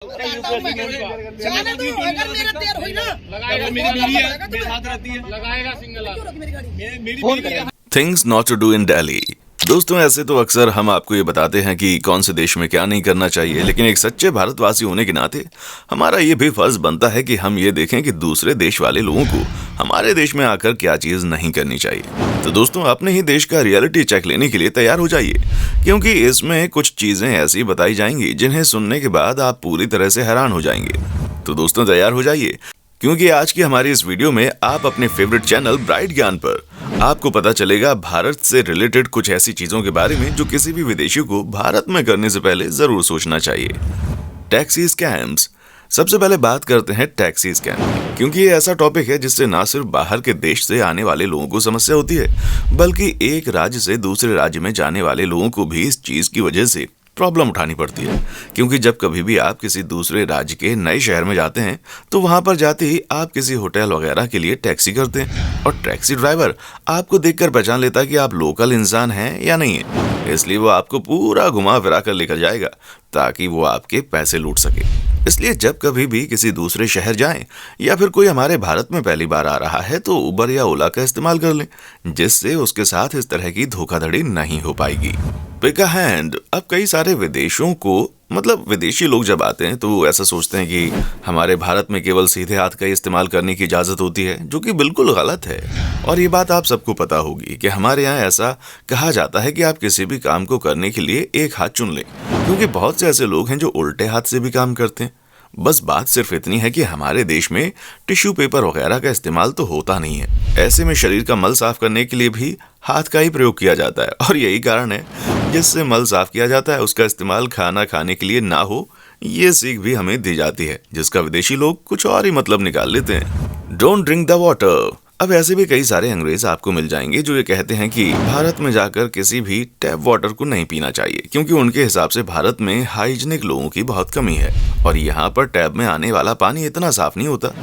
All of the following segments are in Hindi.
बताता हूं मैं। जाने दो, अगर मेरा देर हुई ना लगाएगा, मेरी बीवी है, मेरे साथ रहती है, लगाएगा सिंगल क्यों रोकी मेरी गाड़ी? मेरी बीवी है। Things not to do in Delhi. दोस्तों, ऐसे तो अक्सर हम आपको ये बताते हैं कि कौन से देश में क्या नहीं करना चाहिए, लेकिन एक सच्चे भारतवासी होने के नाते हमारा ये भी फर्ज बनता है कि हम ये देखें कि दूसरे देश वाले लोगों को हमारे देश में आकर क्या चीज नहीं करनी चाहिए। तो दोस्तों, अपने ही देश का रियलिटी चेक लेने के लिए तैयार हो जाइए, क्योंकि इसमें कुछ चीजें ऐसी बताई जाएंगी जिन्हें सुनने के बाद आप पूरी तरह से हैरान हो जाएंगे। तो दोस्तों, तैयार हो जाइए, क्योंकि आज की हमारी इस वीडियो में आप अपने फेवरेट चैनल ब्राइट ज्ञान पर आपको पता चलेगा भारत से रिलेटेड कुछ ऐसी चीजों के बारे में जो किसी भी विदेशी को भारत में करने से पहले जरूर सोचना चाहिए। Taxi scams. सबसे पहले बात करते हैं टैक्सी स्कैम, क्योंकि ये ऐसा टॉपिक है जिससे ना सिर्फ बाहर के देश से आने वाले लोगों को समस्या होती है, बल्कि एक राज्य से दूसरे राज्य में जाने वाले लोगों को भी इस चीज की वजह से प्रॉब्लम उठानी पड़ती है। क्योंकि जब कभी भी आप किसी दूसरे राज्य के नए शहर में जाते हैं तो वहां पर जाते ही आप किसी होटल वगैरह के लिए टैक्सी करते हैं, और टैक्सी ड्राइवर आपको देखकर पहचान लेता है कि आप लोकल इंसान हैं या नहीं है, इसलिए वो आपको पूरा घुमा फिरा कर लेकर जाएगा ताकि वो आपके पैसे लूट सके। इसलिए जब कभी भी किसी दूसरे शहर जाएं या फिर कोई हमारे भारत में पहली बार आ रहा है तो उबर या ओला का इस्तेमाल कर लें, जिससे उसके साथ इस तरह की धोखाधड़ी नहीं हो पाएगी। Pick a hand. अब कई सारे विदेशों को विदेशी लोग जब आते हैं तो वो ऐसा सोचते हैं कि हमारे भारत में केवल सीधे हाथ का इस्तेमाल करने की इजाजत होती है, जो कि बिल्कुल गलत है। और ये बात आप सबको पता होगी कि हमारे यहाँ ऐसा कहा जाता है कि आप किसी भी काम को करने के लिए एक हाथ चुन लें, क्योंकि बहुत से ऐसे लोग हैं जो उल्टे हाथ से भी काम करते हैं। बस बात सिर्फ इतनी है कि हमारे देश में टिश्यू पेपर वगैरह का इस्तेमाल तो होता नहीं है। ऐसे में शरीर का मल साफ करने के लिए भी हाथ का ही प्रयोग किया जाता है, और यही कारण है जिससे मल साफ किया जाता है उसका इस्तेमाल खाना खाने के लिए ना हो। ये सीख भी हमें दी जाती है, जिसका विदेशी लोग कुछ और ही मतलब निकाल लेते हैं। Don't drink the water. अब ऐसे भी कई सारे अंग्रेज आपको मिल जाएंगे जो ये कहते हैं कि भारत में जाकर किसी भी टैप वाटर को नहीं पीना चाहिए, क्योंकि उनके हिसाब से भारत में हाइजीनिक लोगों की बहुत कमी है और यहाँ पर टैप में आने वाला पानी इतना साफ नहीं होता।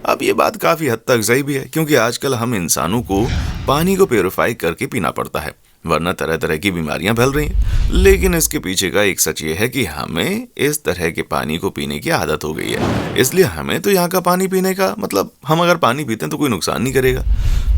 अब ये बात काफी हद तक सही भी है, क्योंकि आजकल हम इंसानों को पानी को प्योरीफाई करके पीना पड़ता है, वरना तरह तरह की बीमारियां फैल रही हैं। लेकिन इसके पीछे का एक सच ये है कि हमें इस तरह के पानी को पीने की आदत हो गई है, इसलिए हमें तो यहाँ का पानी पीने का हम अगर पानी पीते हैं तो कोई नुकसान नहीं करेगा।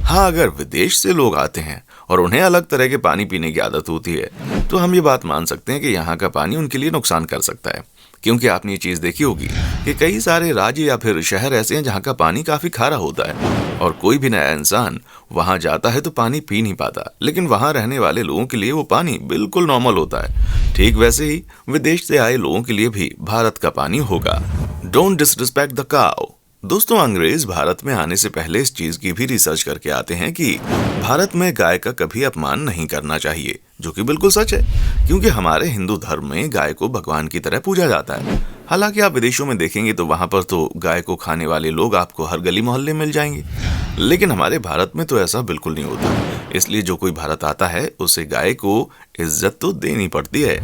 हाँ, अगर विदेश से लोग आते हैं और उन्हें अलग तरह के पानी पीने की आदत होती है तो हम ये बात मान सकते हैं कि यहाँ का पानी उनके लिए नुकसान कर सकता है, क्योंकि आपने ये चीज देखी होगी कि कई सारे राज्य या फिर शहर ऐसे हैं जहाँ का पानी काफी खारा होता है और कोई भी नया इंसान वहां जाता है तो पानी पी नहीं पाता, लेकिन वहां रहने वाले लोगों के लिए वो पानी बिल्कुल नॉर्मल होता है। ठीक वैसे ही विदेश से आए लोगों के लिए भी भारत का पानी होगा। Don't disrespect the cow. दोस्तों, अंग्रेज भारत में आने से पहले इस चीज की भी रिसर्च करके आते हैं कि भारत में गाय का कभी अपमान नहीं करना चाहिए, जो कि बिल्कुल सच है, क्योंकि हमारे हिंदू धर्म में गाय को भगवान की तरह पूजा जाता है। हालांकि आप विदेशों में देखेंगे तो वहां पर तो गाय को खाने वाले लोग आपको हर गली मोहल्ले मिल जाएंगे, लेकिन हमारे भारत में तो ऐसा बिल्कुल नहीं होता। इसलिए जो कोई भारत आता है उसे गाय को इज्जत तो देनी पड़ती है।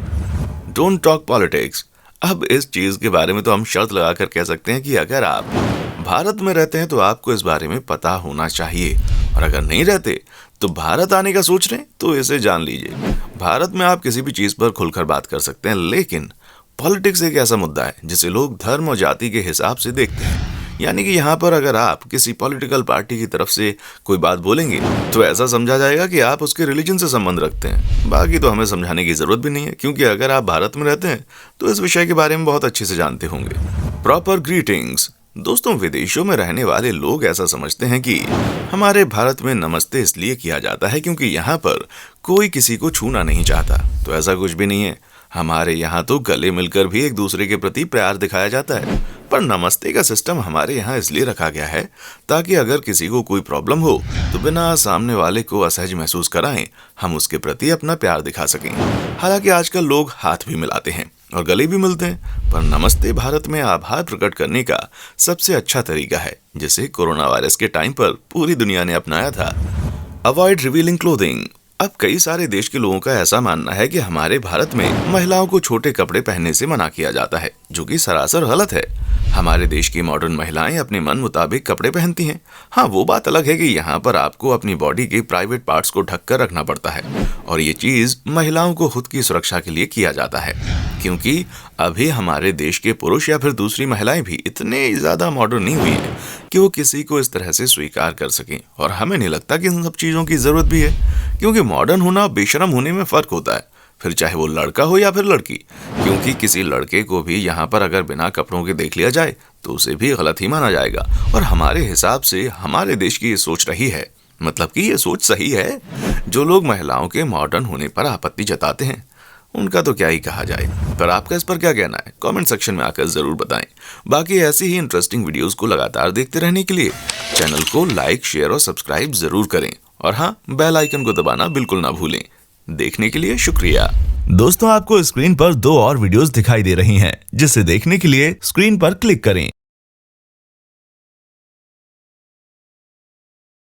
Don't talk politics. अब इस चीज के बारे में तो हम शर्त लगाकर कह सकते हैं कि अगर आप भारत में रहते हैं तो आपको इस बारे में पता होना चाहिए, और अगर नहीं रहते तो भारत आने का सोच रहे हैं तो इसे जान लीजिए। भारत में आप किसी भी चीज पर खुलकर बात कर सकते हैं, लेकिन पॉलिटिक्स एक ऐसा मुद्दा है जिसे लोग धर्म और जाति के हिसाब से देखते हैं। यानी कि यहाँ पर अगर आप किसी पॉलिटिकल पार्टी की तरफ से कोई बात बोलेंगे तो ऐसा समझा जाएगा कि आप उसके रिलीजन से संबंध रखते हैं। बाकी तो हमें समझाने की जरूरत भी नहीं है, क्योंकि अगर आप भारत में रहते हैं तो इस विषय के बारे में बहुत अच्छे से जानते होंगे। Proper greetings. दोस्तों, विदेशों में रहने वाले लोग ऐसा समझते हैं कि हमारे भारत में नमस्ते इसलिए किया जाता है क्योंकि यहाँ पर कोई किसी को छूना नहीं चाहता, तो ऐसा कुछ भी नहीं है। हमारे यहाँ तो गले मिलकर भी एक दूसरे के प्रति प्यार दिखाया जाता है, पर नमस्ते का सिस्टम हमारे यहाँ इसलिए रखा गया है ताकि अगर किसी को कोई प्रॉब्लम हो तो बिना सामने वाले को असहज महसूस कराएं हम उसके प्रति अपना प्यार दिखा सकें। हालांकि आजकल लोग हाथ भी मिलाते हैं और गले भी मिलते हैं, पर नमस्ते भारत में आभार प्रकट करने का सबसे अच्छा तरीका है, जिसे कोरोना वायरस के टाइम पर पूरी दुनिया ने अपनाया था। Avoid revealing clothing. अब कई सारे देश के लोगों का ऐसा मानना है कि हमारे भारत में महिलाओं को छोटे कपड़े पहनने से मना किया जाता है, जो कि सरासर गलत है। हमारे देश की मॉडर्न महिलाएं अपने मन मुताबिक कपड़े पहनती हैं। हाँ, वो बात अलग है कि यहाँ पर आपको अपनी बॉडी के प्राइवेट पार्ट्स को ढक कर रखना पड़ता है, और ये चीज महिलाओं को खुद की सुरक्षा के लिए किया जाता है। क्योंकि अभी हमारे देश के पुरुष या फिर दूसरी महिलाएं भी इतने ज्यादा मॉडर्न नहीं हुई हैं कि वो किसी को इस तरह से स्वीकार कर सकें। और हमें नहीं लगता कि इन सब चीजों की जरूरत भी है, क्योंकि मॉडर्न होना और बेशरम होने में फर्क होता है, फिर चाहे वो लड़का हो या फिर लड़की। क्योंकि किसी लड़के को भी यहाँ पर अगर बिना कपड़ों के देख लिया जाए तो उसे भी गलत ही माना जाएगा। और हमारे हिसाब से हमारे देश की ये सोच रही है, मतलब कि ये सोच सही है। जो लोग महिलाओं के मॉडर्न होने पर आपत्ति जताते हैं उनका तो क्या ही कहा जाए। पर आपका इस पर क्या कहना है, कमेंट सेक्शन में आकर जरूर बताएं। बाकी ऐसी ही इंटरेस्टिंग वीडियोस को लगातार देखते रहने के लिए चैनल को लाइक, शेयर और सब्सक्राइब जरूर करें। और हाँ, बेल आइकन को दबाना बिल्कुल ना भूलें। देखने के लिए शुक्रिया। दोस्तों, आपको स्क्रीन पर 2 और वीडियोस दिखाई दे रही हैं, जिसे देखने के लिए स्क्रीन पर क्लिक करें।